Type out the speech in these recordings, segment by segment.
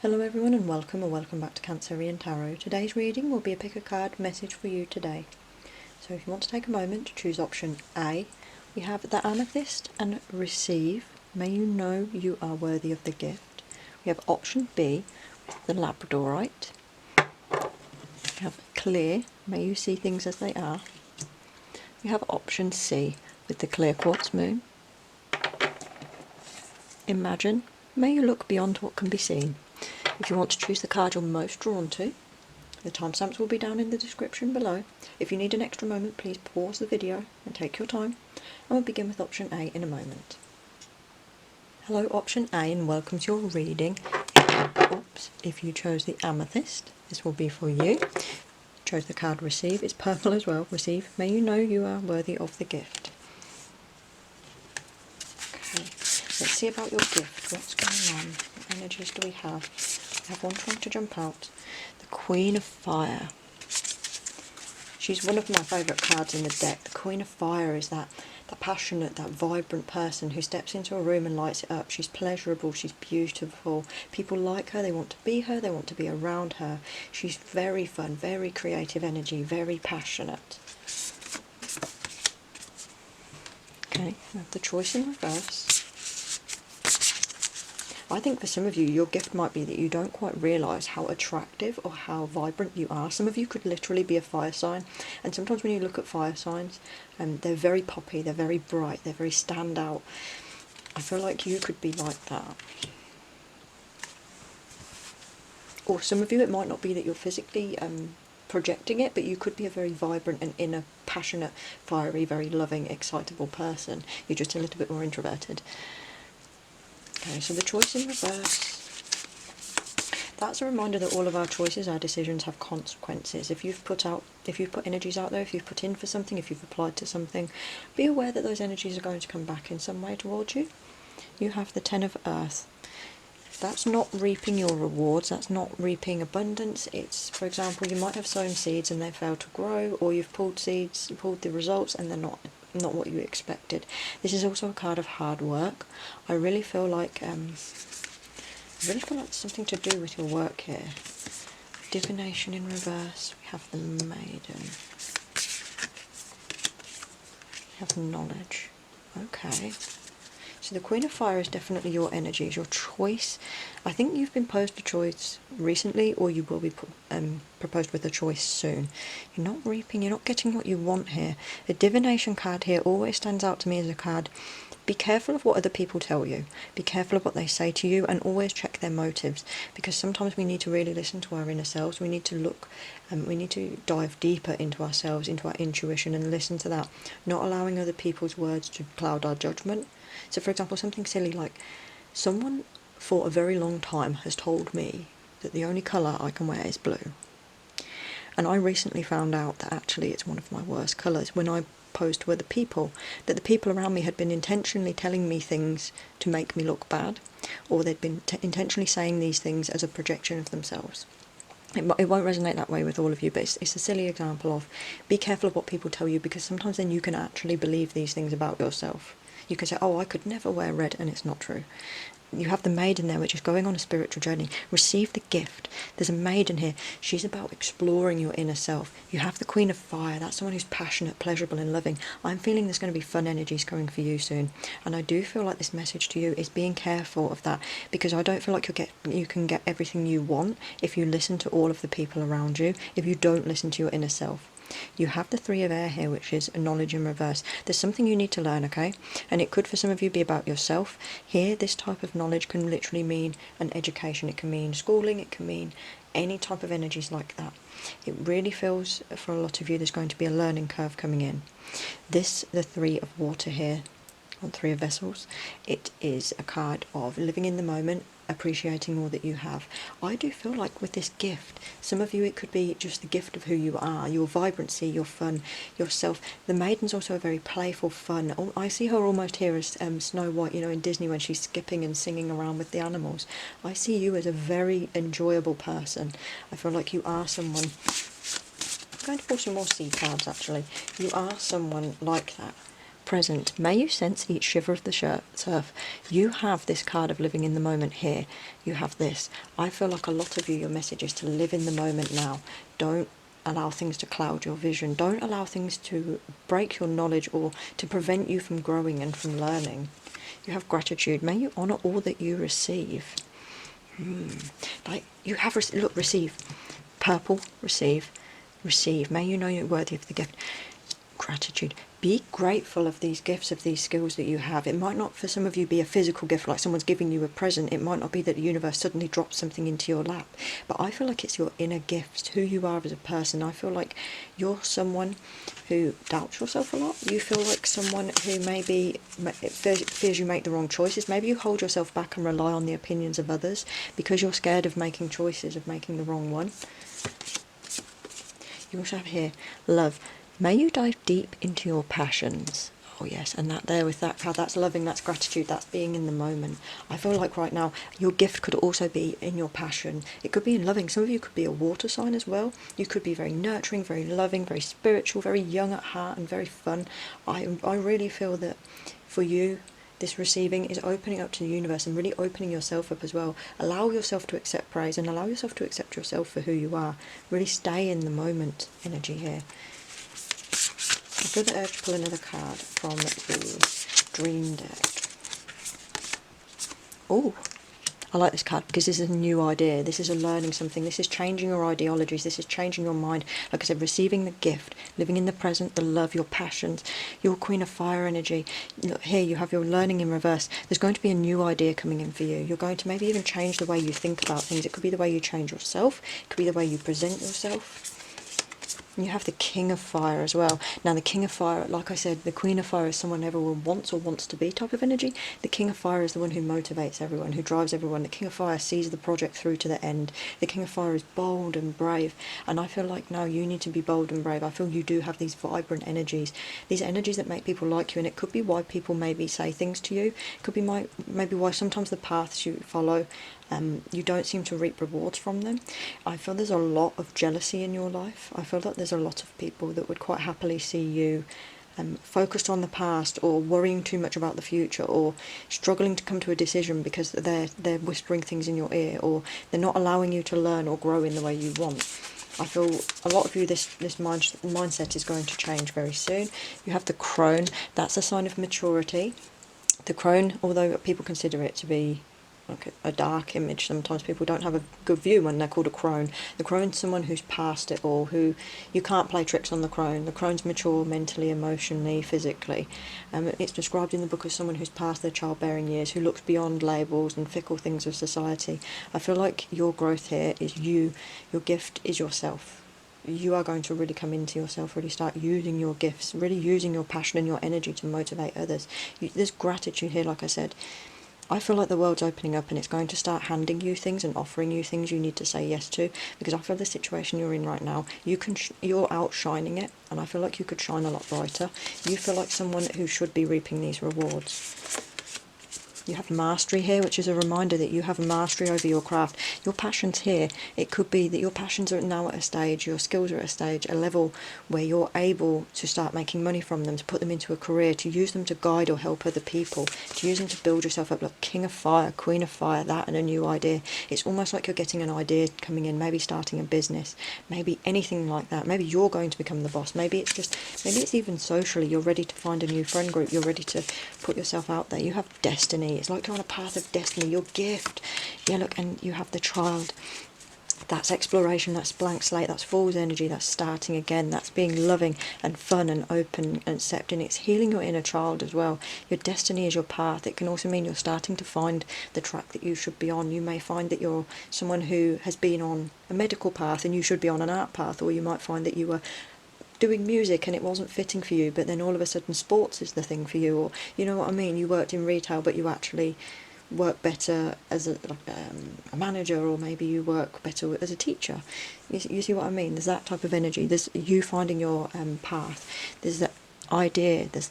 Hello everyone and welcome back to Cancerian Tarot. Today's reading will be a pick a card message for you today. So if you want to take a moment to choose option A, we have the Amethyst and Receive. May you know you are worthy of the gift. We have option B with the Labradorite. We have Clear. May you see things as they are. We have option C with the Clear Quartz Moon. Imagine. May you look beyond what can be seen. If you want to choose the card you're most drawn to, the timestamps will be down in the description below. If you need an extra moment, please pause the video and take your time, and we'll begin with option A in a moment. Hello option A and welcome to your reading. If you chose the Amethyst, this will be for you. Chose the card Receive, it's purple as well. Receive, may you know you are worthy of the gift. Okay, let's see about your gift. What's going on? What energies do we have? We have one trying to jump out. The Queen of Fire. She's one of my favourite cards in the deck. The Queen of Fire is that passionate, that vibrant person who steps into a room and lights it up. She's pleasurable, she's beautiful. People like her, they want to be her, they want to be around her. She's very fun, very creative energy, very passionate. Okay, we have the Choice in reverse. I think for some of you, your gift might be that you don't quite realise how attractive or how vibrant you are. Some of you could literally be a fire sign, and sometimes when you look at fire signs, they're very poppy, they're very bright, they're very stand out. I feel like you could be like that. Or some of you, it might not be that you're physically projecting it, but you could be a very vibrant and inner, passionate, fiery, very loving, excitable person. You're just a little bit more introverted. Okay, so the Choice in reverse. That's a reminder that all of our choices, our decisions have consequences. If you've put energies out there, if you've put in for something, if you've applied to something, be aware that those energies are going to come back in some way towards you. You have the Ten of Earth. That's not reaping your rewards, that's not reaping abundance. It's, for example, you might have sown seeds and they failed to grow, or you've pulled seeds, pulled the results and they're not what you expected. This is also a card of hard work. I really feel like it's something to do with your work here. Divination in reverse. We have the Maiden. We have Knowledge. Okay. So the Queen of Fire is definitely your energies, your choice. I think you've been posed a choice recently, or you will be proposed with a choice soon. You're not reaping, you're not getting what you want here. The Divination card here always stands out to me as a card. Be careful of what other people tell you. Be careful of what they say to you, and always check their motives, because sometimes we need to really listen to our inner selves. We need to look, we need to dive deeper into ourselves, into our intuition, and listen to that, not allowing other people's words to cloud our judgment. So for example, something silly like, someone for a very long time has told me that the only colour I can wear is blue. And I recently found out that actually it's one of my worst colours when I posed to other people, that the people around me had been intentionally telling me things to make me look bad, or they'd been intentionally saying these things as a projection of themselves. It won't resonate that way with all of you, but it's a silly example of, be careful of what people tell you, because sometimes then you can actually believe these things about yourself. You can say, oh, I could never wear red, and it's not true. You have the Maiden there, which is going on a spiritual journey. Receive the gift. There's a Maiden here. She's about exploring your inner self. You have the Queen of Fire. That's someone who's passionate, pleasurable and loving. I'm feeling there's going to be fun energies coming for you soon. And I do feel like this message to you is being careful of that, because I don't feel like you can get everything you want if you listen to all of the people around you, if you don't listen to your inner self. You have the Three of Air here, which is Knowledge in reverse. There's something you need to learn, okay? And it could for some of you be about yourself. Here, this type of knowledge can literally mean an education. It can mean schooling. It can mean any type of energies like that. It really feels, for a lot of you, there's going to be a learning curve coming in. The Three of Water here, or Three of Vessels, it is a card of living in the moment, appreciating all that you have. I do feel like with this gift, some of you it could be just the gift of who you are, your vibrancy, your fun, yourself. The Maiden's also a very playful, fun. I see her almost here as Snow White, you know, in Disney when she's skipping and singing around with the animals. I see you as a very enjoyable person. I feel like you are someone. I'm going to pull some more sea cards actually. You are someone like that. present. May you sense each shiver of the surf. You have this card of living in the moment here. You have this. I feel like a lot of you, your message is to live in the moment now. Don't allow things to cloud your vision. Don't allow things to break your knowledge or to prevent you from growing and from learning. You have gratitude. May you honour all that you receive. Like you have, look, receive. Purple, receive. Receive. May you know you're worthy of the gift. Gratitude. Be grateful of these gifts, of these skills that you have. It might not for some of you be a physical gift, like someone's giving you a present. It might not be that the universe suddenly drops something into your lap, but I feel like it's your inner gifts, who you are as a person. I feel like you're someone who doubts yourself a lot. You feel like someone who maybe fears you make the wrong choices. Maybe you hold yourself back and rely on the opinions of others because you're scared of making choices, of making the wrong one. You also have here, love. May you dive deep into your passions. Oh yes, and that there with that card, that's loving, that's gratitude, that's being in the moment. I feel like right now, your gift could also be in your passion. It could be in loving. Some of you could be a water sign as well. You could be very nurturing, very loving, very spiritual, very young at heart and very fun. I really feel that for you, this receiving is opening up to the universe and really opening yourself up as well. Allow yourself to accept praise and allow yourself to accept yourself for who you are. Really stay in the moment energy here. I feel the urge to pull another card from the Dream deck. Oh, I like this card because this is a new idea. This is a learning something. This is changing your ideologies. This is changing your mind. Like I said, receiving the gift, living in the present, the love, your passions, your Queen of Fire energy. Look, here you have your learning in reverse. There's going to be a new idea coming in for you. You're going to maybe even change the way you think about things. It could be the way you change yourself. It could be the way you present yourself. You have the King of Fire as well. Now the King of Fire, like I said, the Queen of Fire is someone everyone wants or wants to be type of energy. The King of Fire is the one who motivates everyone, who drives everyone. The King of Fire sees the project through to the end. The King of Fire is bold and brave. And I feel like now you need to be bold and brave. I feel you do have these vibrant energies. These energies that make people like you. And it could be why people maybe say things to you. It could be maybe why sometimes the paths you follow you don't seem to reap rewards from them. I feel there's a lot of jealousy in your life. I feel that there's a lot of people that would quite happily see you focused on the past or worrying too much about the future or struggling to come to a decision because they're whispering things in your ear or they're not allowing you to learn or grow in the way you want. I feel a lot of you, this mindset is going to change very soon. You have the Crone. That's a sign of maturity. The Crone, although people consider it to be like a dark image, sometimes people don't have a good view when they're called a crone. The crone's someone who's past it all, who you can't play tricks on the crone. The crone's mature mentally, emotionally, physically. It's described in the book as someone who's past their childbearing years, who looks beyond labels and fickle things of society. I feel like your growth here is you. Your gift is yourself. You are going to really come into yourself, really start using your gifts, really using your passion and your energy to motivate others. There's gratitude here, like I said. I feel like the world's opening up and it's going to start handing you things and offering you things you need to say yes to, because I feel the situation you're in right now, you're outshining it, and I feel like you could shine a lot brighter. You feel like someone who should be reaping these rewards. You have mastery here, which is a reminder that you have mastery over your craft. Your passions here, it could be that your passions are now at a stage, your skills are at a stage, a level where you're able to start making money from them, to put them into a career, to use them to guide or help other people, to use them to build yourself up. Like King of Fire, Queen of Fire, that and a new idea. It's almost like you're getting an idea coming in, maybe starting a business, maybe anything like that. Maybe you're going to become the boss. Maybe it's even socially, you're ready to find a new friend group, you're ready to put yourself out there. You have destiny. It's like you're on a path of destiny, your gift. Yeah, look, and you have the Child. That's exploration, that's blank slate, that's Fool's energy, that's starting again, that's being loving and fun and open and accepting. It's healing your inner child as well. Your destiny is your path. It can also mean you're starting to find the track that you should be on. You may find that you're someone who has been on a medical path and you should be on an art path, or you might find that you were doing music and it wasn't fitting for you, but then all of a sudden sports is the thing for you, or you know what I mean, you worked in retail but you actually work better as a manager, or maybe you work better as a teacher. You see what I mean? There's that type of energy. There's you finding your path. There's that idea. There's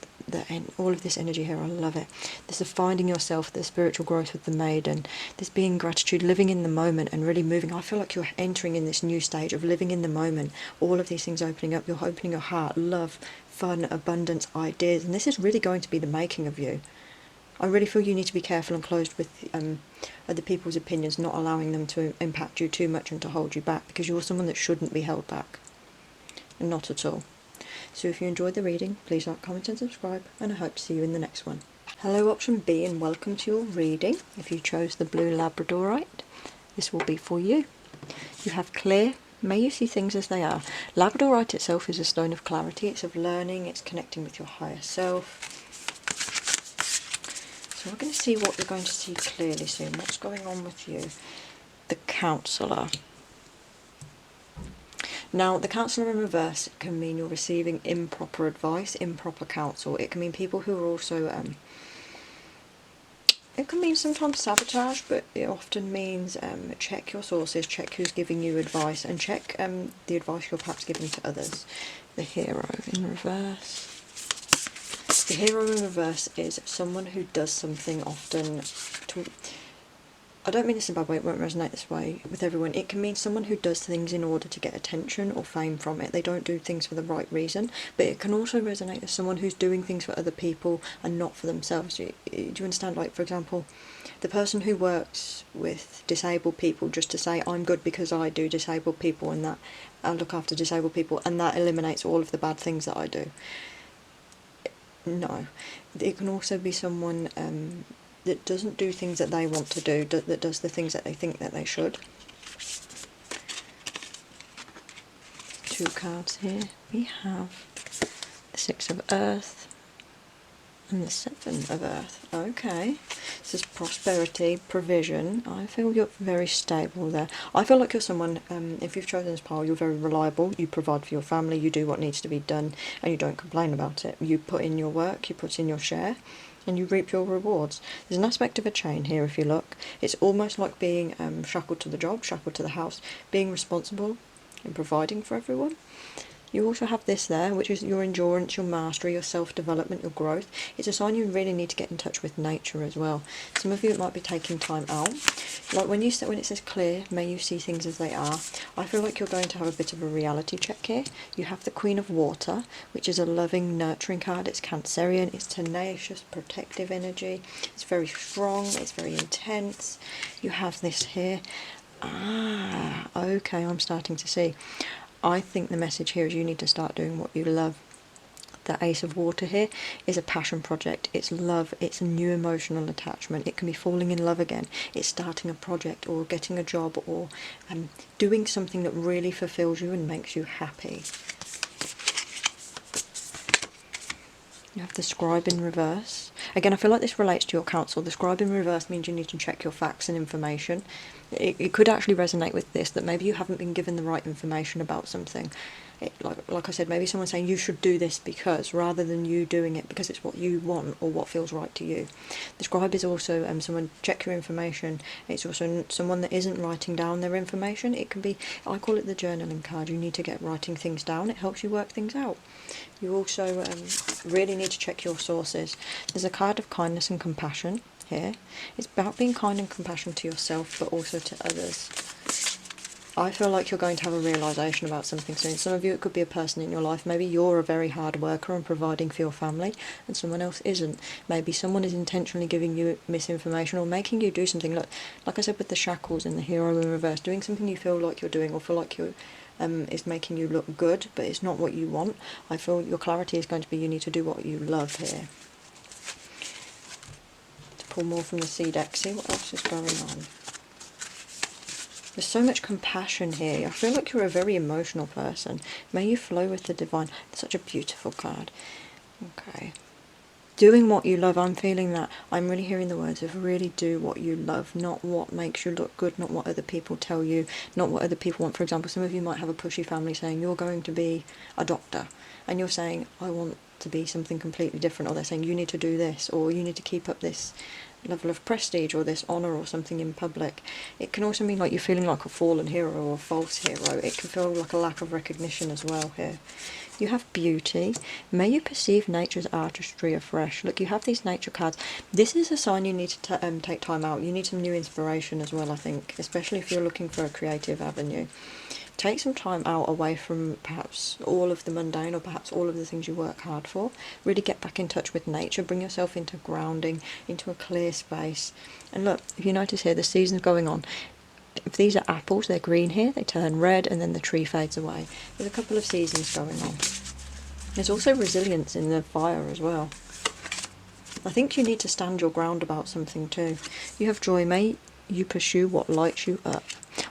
all of this energy here, I love it. This is finding yourself, the spiritual growth with the maiden, this being gratitude, living in the moment and really moving. I feel like you're entering in this new stage of living in the moment, all of these things opening up, you're opening your heart, love, fun, abundance, ideas, and this is really going to be the making of you. I really feel you need to be careful and closed with other people's opinions, not allowing them to impact you too much and to hold you back, because you're someone that shouldn't be held back. Not at all. So if you enjoyed the reading, please like, comment and subscribe, and I hope to see you in the next one. Hello option B, and welcome to your reading. If you chose the blue Labradorite, this will be for you. You have clear, may you see things as they are. Labradorite itself is a stone of clarity, it's of learning, it's connecting with your higher self. So we're going to see what you're going to see clearly soon. What's going on with you? The Counsellor. Now, the Counsellor in reverse can mean you're receiving improper advice, improper counsel. It can mean people who are also, it can mean sometimes sabotage, but it often means check your sources, check who's giving you advice, and check the advice you're perhaps giving to others. The Hero in reverse. The Hero in reverse is someone who does something often to... I don't mean this in a bad way, it won't resonate this way with everyone. It can mean someone who does things in order to get attention or fame from it. They don't do things for the right reason. But it can also resonate as someone who's doing things for other people and not for themselves. Do you understand? Like, for example, the person who works with disabled people just to say, I'm good because I do disabled people and that I look after disabled people and that eliminates all of the bad things that I do. No. It can also be someone that doesn't do things that they want to do, that does the things that they think that they should. Two cards here. We have the Six of Earth and the Seven of Earth. Okay. This is prosperity, provision. I feel you're very stable there. I feel like you're someone, if you've chosen this pile, you're very reliable. You provide for your family, you do what needs to be done, and you don't complain about it. You put in your work, you put in your share, and you reap your rewards. There's an aspect of a chain here if you look. It's almost like being shackled to the job, shackled to the house, being responsible and providing for everyone. You also have this there, which is your endurance, your mastery, your self-development, your growth. It's a sign you really need to get in touch with nature as well. Some of you, it might be taking time out. Like when it says clear, may you see things as they are, I feel like you're going to have a bit of a reality check here. You have the Queen of Water, which is a loving, nurturing card. It's Cancerian, it's tenacious, protective energy. It's very strong, it's very intense. You have this here. Ah, okay, I'm starting to see. I think the message here is you need to start doing what you love. The Ace of Water here is a passion project. It's love. It's a new emotional attachment. It can be falling in love again. It's starting a project or getting a job or doing something that really fulfills you and makes you happy. You have the Scribe in reverse. Again, I feel like this relates to your counsel. The Scribe in reverse means you need to check your facts and information. It could actually resonate with this, that maybe you haven't been given the right information about something. Like I said, maybe someone's saying you should do this because, rather than you doing it because it's what you want or what feels right to you. The Scribe is also someone, check your information. It's also someone that isn't writing down their information. It can be, I call it the journaling card. You need to get writing things down. It helps you work things out. You also really need to check your sources. There's a card of kindness and compassion here. It's about being kind and compassionate to yourself, but also to others. I feel like you're going to have a realisation about something soon. Some of you, it could be a person in your life. Maybe you're a very hard worker and providing for your family, and someone else isn't. Maybe someone is intentionally giving you misinformation or making you do something, like I said with the shackles and the Hero in reverse, doing something you feel like you're doing or feel like you're is making you look good, but it's not what you want. I feel your clarity is going to be you need to do what you love here. To pull more from the Sea deck, see what else is going on. There's so much compassion here. I feel like you're a very emotional person. May you flow with the divine. It's such a beautiful card. Okay. Doing what you love, I'm feeling that. I'm really hearing the words of really do what you love, not what makes you look good, not what other people tell you, not what other people want. For example, some of you might have a pushy family saying you're going to be a doctor, and you're saying I want to be something completely different, or they're saying you need to do this, or you need to keep up this level of prestige or this honour or something in public. It can also mean like you're feeling like a fallen hero or a false hero. It can feel like a lack of recognition as well here. You have beauty. May you perceive nature's artistry afresh. Look, you have these nature cards. This is a sign you need to take time out. You need some new inspiration as well, I think, especially if you're looking for a creative avenue. Take some time out away from perhaps all of the mundane or perhaps all of the things you work hard for. Really get back in touch with nature. Bring yourself into grounding, into a clear space. And look, if you notice here, the season's going on. If these are apples, they're green here, they turn red and then the tree fades away. There's a couple of seasons going on. There's also resilience in the fire as well. I think you need to stand your ground about something too. You have joy. May you pursue what lights you up.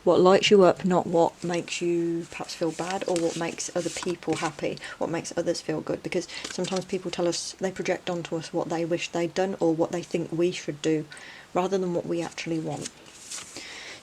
What lights you up, not what makes you perhaps feel bad or what makes other people happy, what makes others feel good. Because sometimes people tell us, they project onto us what they wish they'd done or what they think we should do, rather than what we actually want.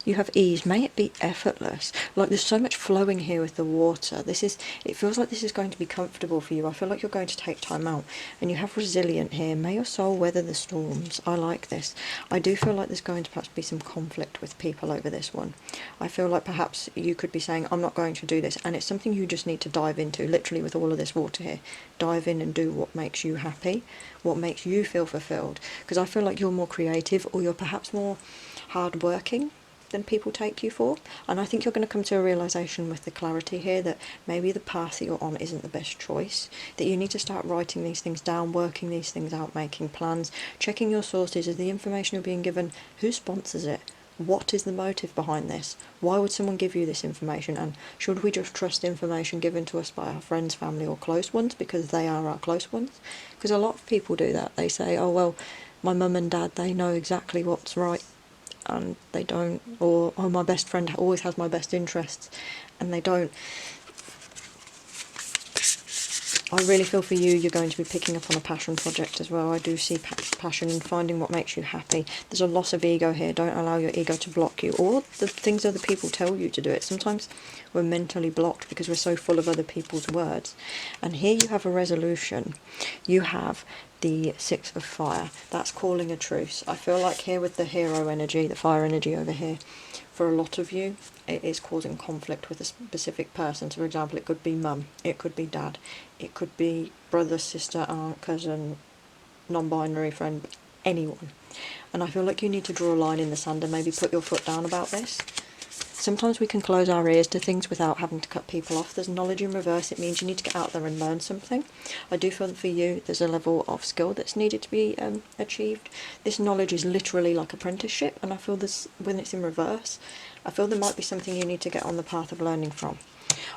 You have ease. May it be effortless. Like there's so much flowing here with the water. It feels like this is going to be comfortable for you. I feel like you're going to take time out. And you have resilient here. May your soul weather the storms. I like this. I do feel like there's going to perhaps be some conflict with people over this one. I feel like perhaps you could be saying, I'm not going to do this. And it's something you just need to dive into, literally with all of this water here. Dive in and do what makes you happy, what makes you feel fulfilled. Because I feel like you're more creative or you're perhaps more hardworking than people take you for. And I think you're going to come to a realisation with the clarity here that maybe the path that you're on isn't the best choice, that you need to start writing these things down, working these things out, making plans, checking your sources. Is the information you're being given, who sponsors it? What is the motive behind this? Why would someone give you this information? And should we just trust information given to us by our friends, family or close ones because they are our close ones? Because a lot of people do that. They say, oh well, my mum and dad, they know exactly what's right and they don't, or oh, my best friend always has my best interests and they don't. I really feel for you, you're going to be picking up on a passion project as well. I do see passion and finding what makes you happy. There's a loss of ego here. Don't allow your ego to block you or the things other people tell you to do it. Sometimes we're mentally blocked because we're so full of other people's words. And here you have a resolution. You have the Six of Fire. That's calling a truce. I feel like here with the hero energy, the fire energy over here, for a lot of you, it is causing conflict with a specific person. So for example, it could be mum, it could be dad, it could be brother, sister, aunt, cousin, non-binary friend, anyone. And I feel like you need to draw a line in the sand and maybe put your foot down about this. Sometimes we can close our ears to things without having to cut people off. There's knowledge in reverse. It means you need to get out there and learn something. I do feel that for you, there's a level of skill that's needed to be achieved. This knowledge is literally like apprenticeship, and I feel this when it's in reverse. I feel there might be something you need to get on the path of learning from.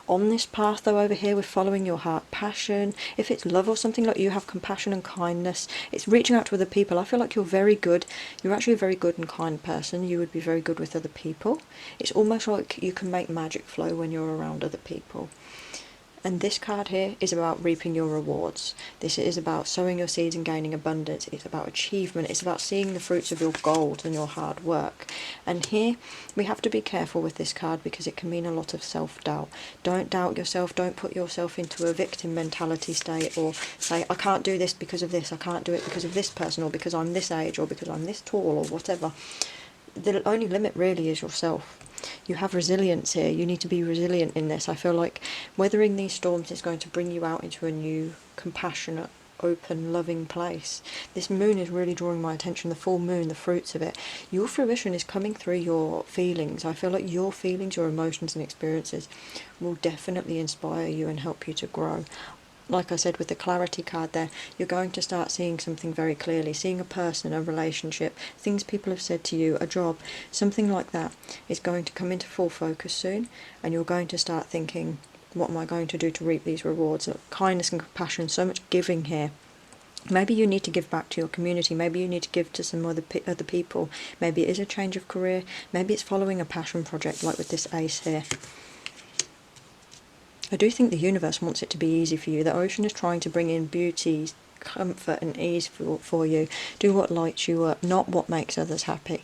On this path though over here, we're following your heart passion. If it's love or something, like you have compassion and kindness, it's reaching out to other people. I feel like you're very good. You're actually a very good and kind person. You would be very good with other people. It's almost like you can make magic flow when you're around other people. And this card here is about reaping your rewards. This is about sowing your seeds and gaining abundance. It's about achievement. It's about seeing the fruits of your gold and your hard work. And here we have to be careful with this card because it can mean a lot of self-doubt. Don't doubt yourself. Don't put yourself into a victim mentality state or say, I can't do this because of this. I can't do it because of this person or because I'm this age or because I'm this tall or whatever. The only limit really is yourself. You have resilience here. You need to be resilient in this. I feel like weathering these storms is going to bring you out into a new, compassionate, open, loving place. This moon is really drawing my attention. The full moon, the fruits of it. Your fruition is coming through your feelings. I feel like your feelings, your emotions and experiences will definitely inspire you and help you to grow. Like I said with the clarity card there, you're going to start seeing something very clearly, seeing a person, a relationship, things people have said to you, a job, something like that is going to come into full focus soon, and you're going to start thinking, what am I going to do to reap these rewards? Kindness and compassion, so much giving here. Maybe you need to give back to your community, maybe you need to give to some other people, maybe it is a change of career, maybe it's following a passion project like with this ace here. I do think the universe wants it to be easy for you. The ocean is trying to bring in beauty, comfort and ease for you. Do what lights you up, not what makes others happy.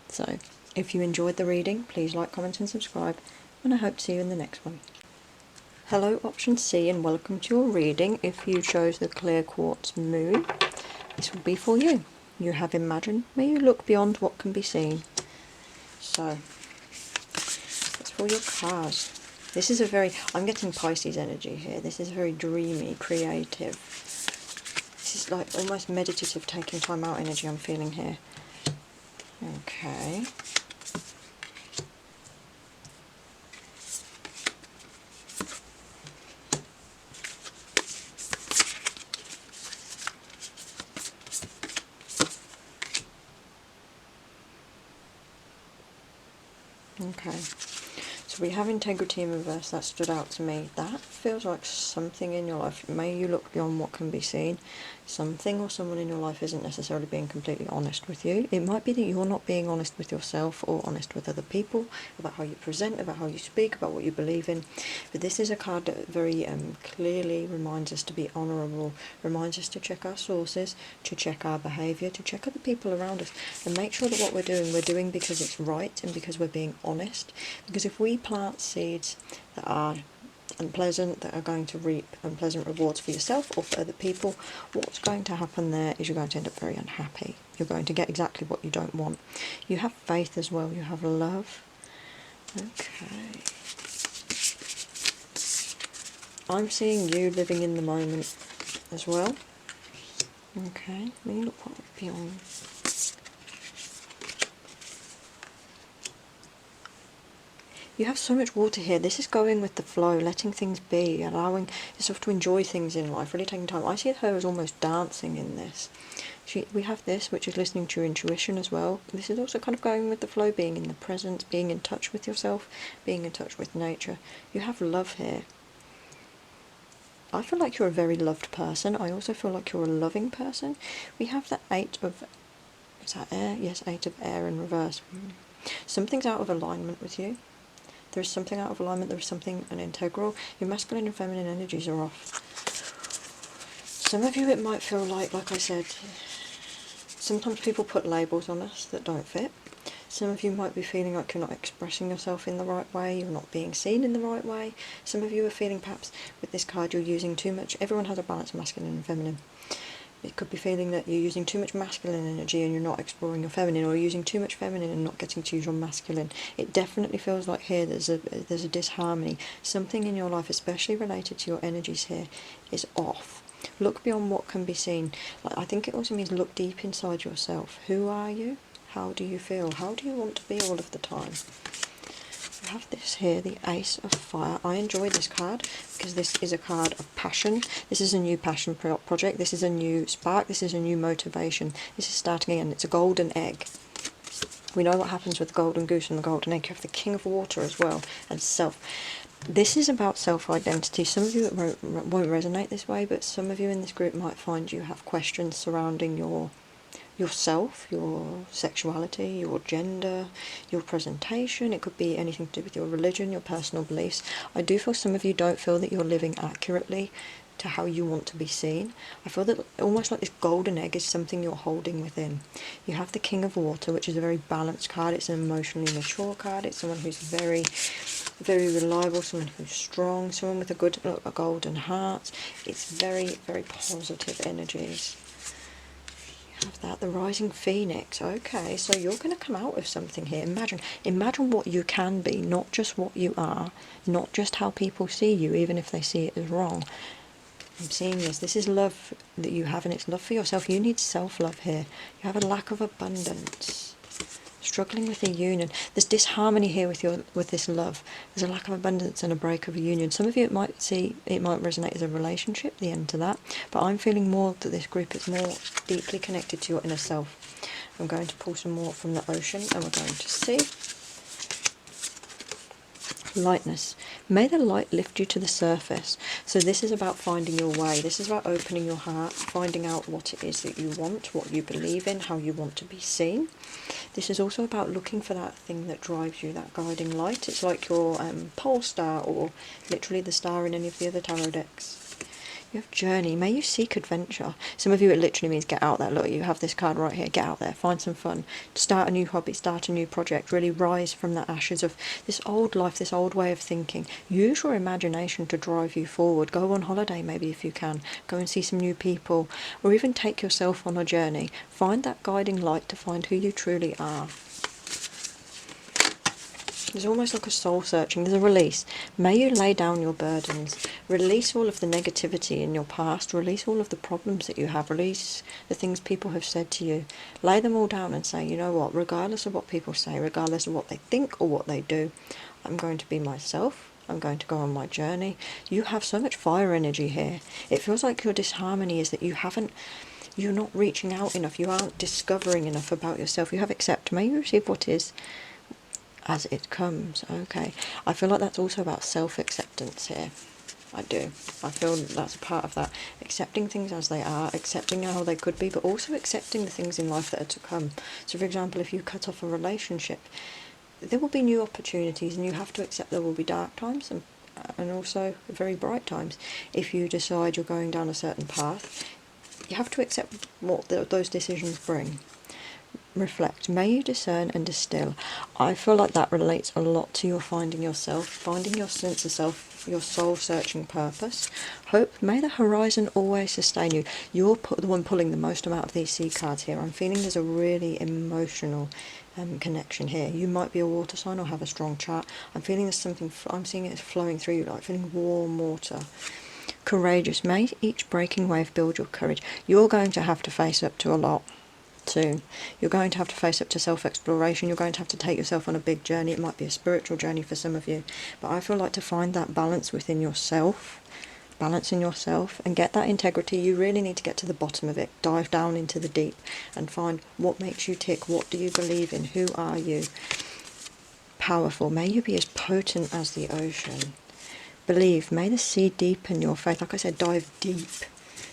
So, if you enjoyed the reading, please like, comment and subscribe, and I hope to see you in the next one. Hello option C and welcome to your reading. If you chose the clear quartz moon, this will be for you. You have imagined. May you look beyond what can be seen. So, let's pull your cards. This is a very, I'm getting Pisces energy here. This is very dreamy, creative. This is like almost meditative, taking time out energy I'm feeling here. Okay. Okay. So we have integrity in reverse. That stood out to me. That feels like something in your life. May you look beyond what can be seen. Something or someone in your life isn't necessarily being completely honest with you. It might be that you're not being honest with yourself or honest with other people about how you present, about how you speak, about what you believe in. But this is a card that very clearly reminds us to be honourable, reminds us to check our sources, to check our behaviour, to check other people around us, and make sure that what we're doing because it's right and because we're being honest. Because if we plant seeds that are unpleasant, that are going to reap unpleasant rewards for yourself or for other people, what's going to happen there is you're going to end up very unhappy. You're going to get exactly what you don't want. You have faith as well, you have love. Okay. I'm seeing you living in the moment as well. Okay, let me look what would be on. You have so much water here. This is going with the flow, letting things be, allowing yourself to enjoy things in life, really taking time. I see her as almost dancing in this. We have this, which is listening to your intuition as well. This is also kind of going with the flow, being in the present, being in touch with yourself, being in touch with nature. You have love here. I feel like you're a very loved person. I also feel like you're a loving person. We have the 8 of... Is that air? Yes, 8 of air in reverse. Something's out of alignment with you. There is something out of alignment, there is something unintegral. Your masculine and feminine energies are off. Some of you it might feel like I said, sometimes people put labels on us that don't fit. Some of you might be feeling like you're not expressing yourself in the right way, you're not being seen in the right way. Some of you are feeling perhaps with this card you're using too much. Everyone has a balance of masculine and feminine. It could be feeling that you're using too much masculine energy and you're not exploring your feminine, or using too much feminine and not getting to use your masculine. It definitely feels like here there's a disharmony. Something in your life, especially related to your energies here, is off. Look beyond what can be seen. I think it also means look deep inside yourself. Who are you? How do you feel? How do you want to be all of the time? We have this here, the Ace of Fire. I enjoy this card because this is a card of passion. This is a new passion project. This is a new spark. This is a new motivation. This is starting again. It's a golden egg. We know what happens with the golden goose and the golden egg. You have the King of Water as well, and self. This is about self-identity. Some of you it won't resonate this way, but some of you in this group might find you have questions surrounding yourself, your sexuality, your gender, your presentation. It could be anything to do with your religion, your personal beliefs. I do feel some of you don't feel that you're living accurately to how you want to be seen. I feel that almost like this golden egg is something you're holding within. You have the King of Water, which is a very balanced card. It's an emotionally mature card. It's someone who's very, very reliable, someone who's strong, someone with a golden heart. It's very, very positive energies. Have that, the Rising Phoenix. Okay, so you're going to come out with something here. Imagine what you can be, not just what you are, not just how people see you, even if they see it as wrong. I'm seeing this is love that you have, and it's love for yourself. You need self-love here. You have a lack of abundance, struggling with a union. There's disharmony here with this love. There's a lack of abundance and a break of a union. Some of you it might resonate as a relationship, the end to that, but I'm feeling more that this group is more deeply connected to your inner self. I'm going to pull some more from the ocean, and we're going to see lightness. May the light lift you to the surface. So this is about finding your way. This is about opening your heart, finding out what it is that you want, what you believe in, how you want to be seen. This is also about looking for that thing that drives you, that guiding light. It's like your pole star, or literally the star in any of the other tarot decks. You have journey. May you seek adventure. Some of you, it literally means get out there. Look, you have this card right here. Get out there. Find some fun. Start a new hobby. Start a new project. Really rise from the ashes of this old life, this old way of thinking. Use your imagination to drive you forward. Go on holiday maybe if you can. Go and see some new people. Or even take yourself on a journey. Find that guiding light to find who you truly are. There's almost like a soul searching. There's a release. May you lay down your burdens. Release all of the negativity in your past. Release all of the problems that you have. Release the things people have said to you. Lay them all down and say, you know what, regardless of what people say, regardless of what they think or what they do, I'm going to be myself. I'm going to go on my journey. You have so much fire energy here. It feels like your disharmony is that you're not reaching out enough. You aren't discovering enough about yourself. You have accept. May you receive what is as it comes. Okay, I feel like that's also about self-acceptance here. I do. I feel that's a part of that. Accepting things as they are, accepting how they could be, but also accepting the things in life that are to come. So for example, if you cut off a relationship, there will be new opportunities, and you have to accept there will be dark times and also very bright times. If you decide you're going down a certain path, you have to accept what those decisions bring. Reflect. May you discern and distill. I feel like that relates a lot to your finding yourself, finding your sense of self, your soul-searching purpose. Hope. May the horizon always sustain you. You're the one pulling the most amount of these sea cards here. I'm feeling there's a really emotional connection here. You might be a water sign or have a strong chart. I'm feeling there's something, I'm seeing it flowing through you, like feeling warm water. Courageous. May each breaking wave build your courage. You're going to have to face up to a lot soon. You're going to have to face up to self-exploration. You're going to have to take yourself on a big journey. It might be a spiritual journey for some of you, but I feel like to find that balance within yourself, balance in yourself, and get that integrity, you really need to get to the bottom of it. Dive down into the deep and find what makes you tick. What do you believe in? Who are you? Powerful. May you be as potent as the ocean. Believe. May the sea deepen your faith. Like I said, dive deep.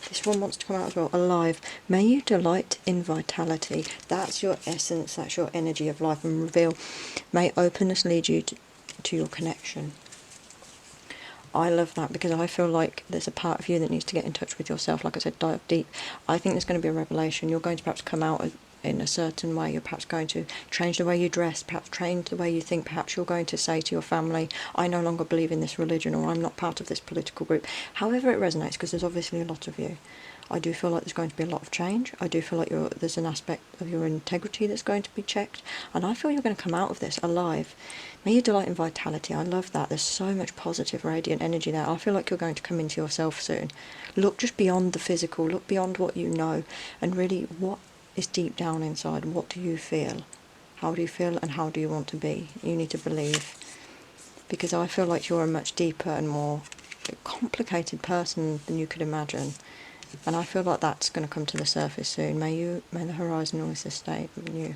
This one wants to come out as well. Alive. May you delight in vitality. That's your essence. That's your energy of life. And reveal. May openness lead you to your connection. I love that because I feel like there's a part of you that needs to get in touch with yourself. Like I said, dive deep. I think there's going to be a revelation. You're going to perhaps come out in a certain way. You're perhaps going to change the way you dress, perhaps change the way you think. Perhaps you're going to say to your family, I no longer believe in this religion, or I'm not part of this political group. However it resonates, because there's obviously a lot of you. I do feel like there's going to be a lot of change. I do feel like there's an aspect of your integrity that's going to be checked. And I feel you're going to come out of this alive. May you delight in vitality. I love that. There's so much positive, radiant energy there. I feel like you're going to come into yourself soon. Look just beyond the physical. Look beyond what you know. And really, what is deep down inside? What do you feel? How do you feel and how do you want to be? You need to believe. Because I feel like you're a much deeper and more complicated person than you could imagine. And I feel like that's going to come to the surface soon. May the horizon always sustain you.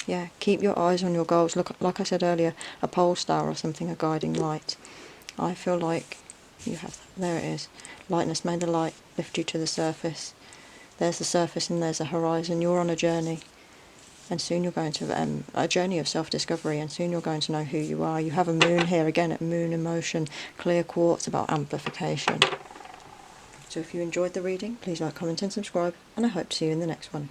Yeah, keep your eyes on your goals. Look, like I said earlier, a pole star or something, a guiding light. I feel like you have that. There it is. Lightness, may the light lift you to the surface. There's the surface and there's the horizon. You're on a journey. And soon you're going to a journey of self-discovery, and soon you're going to know who you are. You have a moon here, again, at moon emotion, clear quartz, about amplification. So if you enjoyed the reading, please like, comment and subscribe, and I hope to see you in the next one.